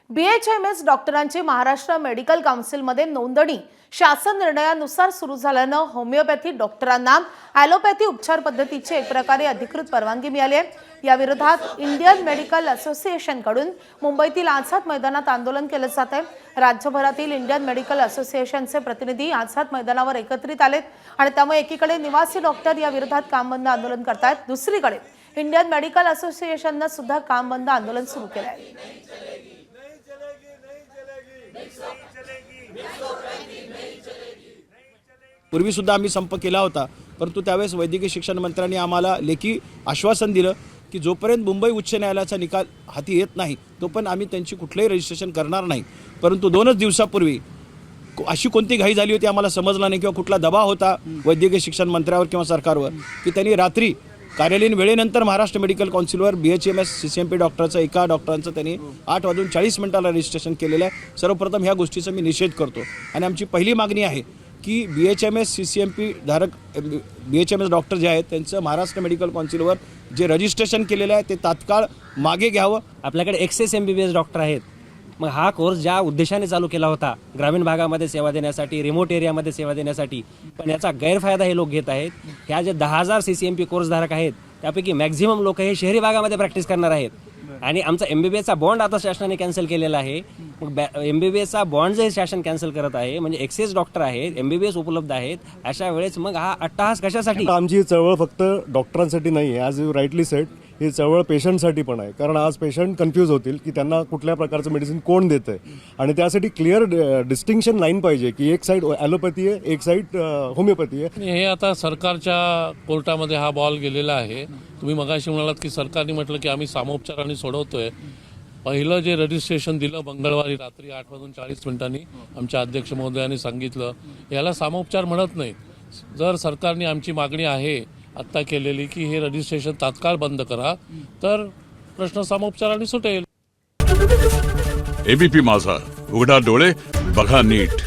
BHMS डॉक्टरांची Maharashtra medical काउन्सिलमध्ये नोंदणी शासन निर्णयानुसार सुरू झाल्यानं होमिओपॅथी डॉक्टरांना ॲलोपॅथी उपचार पद्धतीची एक प्रकारे अधिकृत परवानगी मिळाली आहे। या विरोधात इंडियन मेडिकल असोसिएशनकडून मुंबईतील आझाद मैदानात आंदोलन केले जात आहे। राज्यभरातील इंडियन मेडिकल असोसिएशनचे प्रतिनिधी आझाद मैदानावर एकत्रित आलेत आणि त्यामुळे एकीकडे निवासी डॉक्टर या विरोधात काम बंद आंदोलन करतात, दुसरीकडे इंडियन मेडिकल असोसिएशनने सुद्धा काम बंद आंदोलन सुरू केले आहे। पूर्वी सुद्धा आम्ही संप केला होता, परंतु त्यावेळेस वैद्यकीय शिक्षण मंत्र्यांनी आम्हाला लेखी आश्वासन दिलं की जोपर्यंत मुंबई उच्च न्यायालयाचा निकाल हाती येत नाही तोपर्यंत आम्ही त्यांची कुठलेही रजिस्ट्रेशन करणार नाही। परंतु 2च दिवसापूर्वी अशी कोणती घाई झाली होती आम्हाला समजलं नाही, किंवा कुठला दबाव होता वैद्यकीय शिक्षण मंत्र्यावर किंवा सरकारवर की त्यांनी रात्री कार्यालयीन वेळेनंतर महाराष्ट्र मेडिकल काउन्सिलवर BHMS CCMP डॉक्टरचं एका डॉक्टरांचं त्यांनी 8:40 रजिस्ट्रेशन केलेलं आहे। सर्वप्रथम ह्या गोष्टीचा मी निषेध करतो आणि आमची पहिली मागणी आहे की BHMS CCMP धारक BHMS डॉक्टर जे आहेत त्यांचं महाराष्ट्र मेडिकल काउन्सिलवर जे रजिस्ट्रेशन केलेलं आहे ते तात्काळ मागे घ्यावं। आपल्याकडे एक्सेस MBBS डॉक्टर आहेत, मग हा कोर्स ज्या उद्देशाने चालू केला होता ग्रामीण भागामध्ये सेवा देण्यासाठी, रिमोट एरियामध्ये सेवा देण्यासाठी, पण याचा गैरफायदा हे लोक घेत आहेत। ह्या जे 10,000 CCMP कोर्सधारक आहेत त्यापैकी मॅक्झिमम लोक हे शहरी भागामध्ये प्रॅक्टिस करणार आहेत आणि आमचा MBBSचा बॉन्ड आता शासनाने कॅन्सल केलेला आहे। मग MBBSचा बॉन्ड जे शासन कॅन्सल करत आहे म्हणजे एक्सेस डॉक्टर आहेत, MBBS उपलब्ध आहेत, अशा वेळेस मग हा अट्टहास कशासाठी? आमची चळवळ फक्त डॉक्टरांसाठी नाही आहे, as you rightly said he चळवळ पेशंटसाठी पण आहे। कारण आज पेशंट कन्फ्यूज होतील की त्यांना कुठल्या प्रकारचं मेडिसिन कोण देतं आहे आणि त्यासाठी क्लिअर डिस्टिंक्शन लाईन पाहिजे की एक साईड ॲलोपॅथी आहे, एक साईड होमिओपॅथी आहे। हे आता सरकारच्या कोर्टामध्ये हा बॉल गेलेला आहे। तुम्ही मगाशी म्हणालात की सरकारने म्हटलं की आम्ही सामोपचाराने सोडवतोय। पहिलं जे रजिस्ट्रेशन दिलं मंगळवारी रात्री 8:40 आमच्या अध्यक्ष महोदयांनी सांगितलं, याला सामोपचार म्हणत नाही। जर सरकारने आमची मागणी आहे आत्ता केलेली की हे रजिस्ट्रेशन तात्काळ बंद करा तर प्रश्न सामोपचाराने सुटेल। ABP माझा, उघडा डोळे बघा नीट।